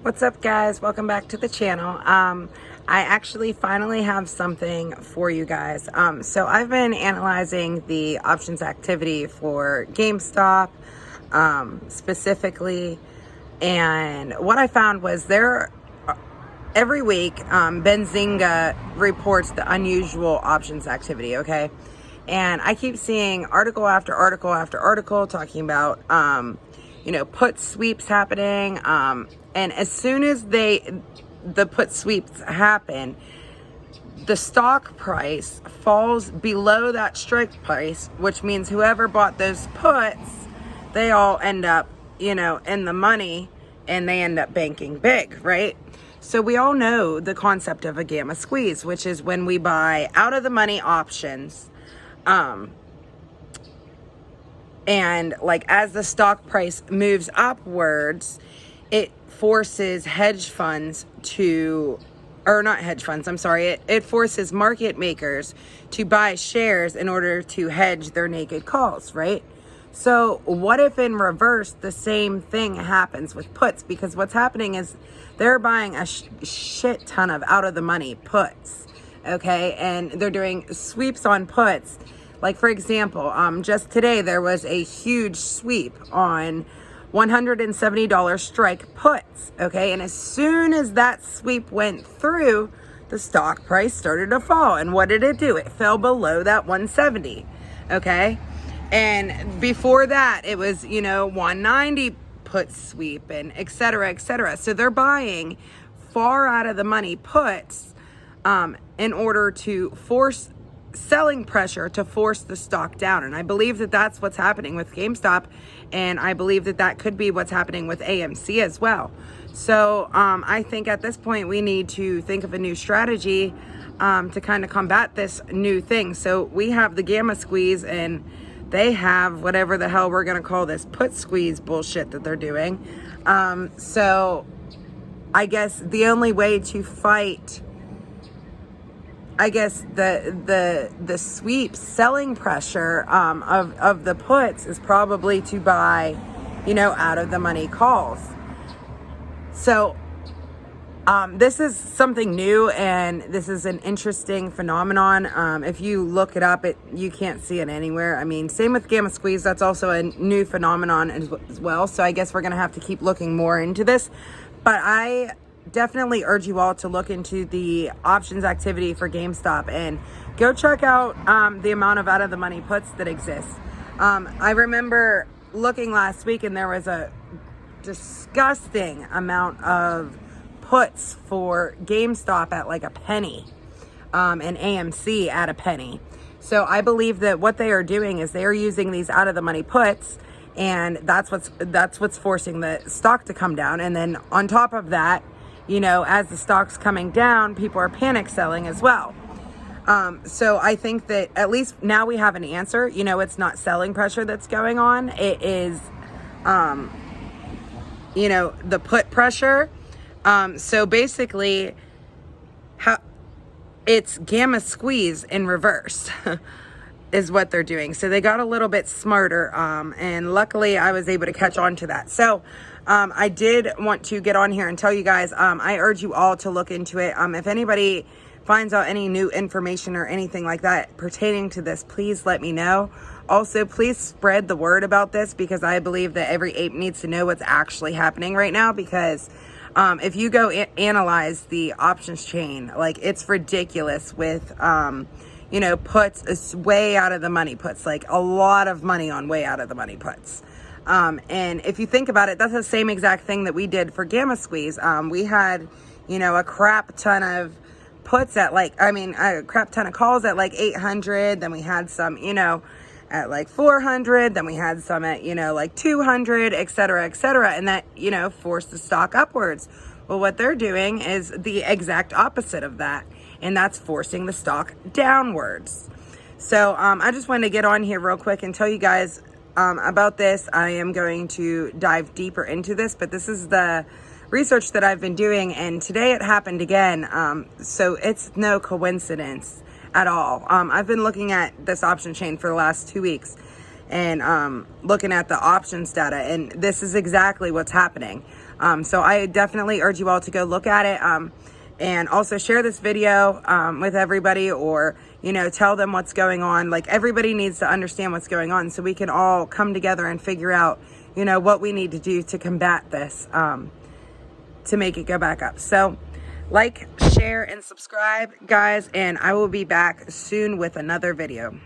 What's up, guys? Welcome back to the channel. I actually finally have something for you guys. So I've been analyzing the options activity for GameStop specifically, and what I found was every week Benzinga reports the unusual options activity. Okay, and I keep seeing article after article after article talking about put sweeps happening. And as soon as the put sweeps happen, the stock price falls below that strike price, which means whoever bought those puts, they all end up, in the money, and they end up banking big, right? So we all know the concept of a gamma squeeze, which is when we buy out of the money options, and like as the stock price moves upwards, it forces hedge funds to, or not hedge funds, I'm sorry, it forces market makers to buy shares in order to hedge their naked calls, right? So what if in reverse the same thing happens with puts? Because what's happening is they're buying a shit ton of out of the money puts, okay? And they're doing sweeps on puts. Like, for example, just today there was a huge sweep on $170 strike puts, okay? And as soon as that sweep went through, the stock price started to fall. And what did it do? It fell below that 170, okay? And before that, it was, 190 put sweep and et cetera, et cetera. So they're buying far out of the money puts in order to force selling pressure to force the stock down. And I believe that that's what's happening with GameStop, and I believe that that could be what's happening with AMC as well. So I think at this point we need to think of a new strategy to kind of combat this new thing. So we have the gamma squeeze, and they have whatever the hell we're going to call this put squeeze bullshit that they're doing. So I guess the only way to fight, I guess, the sweep selling pressure of the puts is probably to buy, out of the money calls. So this is something new, and this is an interesting phenomenon. If you look it up, you can't see it anywhere. I mean, same with gamma squeeze. That's also a new phenomenon as well. So I guess we're going to have to keep looking more into this. But I definitely urge you all to look into the options activity for GameStop and go check out the amount of out of the money puts that exists. I remember looking last week, and there was a disgusting amount of puts for GameStop at like a penny, and AMC at a penny. So I believe that what they are doing is they are using these out of the money puts, and that's what's forcing the stock to come down. And then on top of that, as the stock's coming down, people are panic selling as well. So I think that at least now we have an answer. It's not selling pressure that's going on. It is, the put pressure. So basically, it's gamma squeeze in reverse is what they're doing. So they got a little bit smarter, and luckily I was able to catch on to that. So I did want to get on here and tell you guys, I urge you all to look into it. If anybody finds out any new information or anything like that pertaining to this, please let me know. Also, please spread the word about this, because I believe that every ape needs to know what's actually happening right now, because if you go analyze the options chain, like, it's ridiculous with, puts, it's way out of the money puts, like a lot of money on way out of the money puts. And if you think about it, that's the same exact thing that we did for gamma squeeze. We had, a crap ton of puts at a crap ton of calls at like 800. Then we had some, at like 400. Then we had some at, like 200, et cetera, et cetera. And that, forced the stock upwards. Well, what they're doing is the exact opposite of that. And that's forcing the stock downwards. So I just wanted to get on here real quick and tell you guys about this. I am going to dive deeper into this, but this is the research that I've been doing, and today it happened again. So it's no coincidence at all. I've been looking at this option chain for the last 2 weeks, and looking at the options data, and this is exactly what's happening. So I definitely urge you all to go look at it. And also share this video with everybody, or, you know, tell them what's going on. Like, everybody needs to understand what's going on so we can all come together and figure out, you know, what we need to do to combat this, to make it go back up. So like, share, and subscribe, guys, and I will be back soon with another video.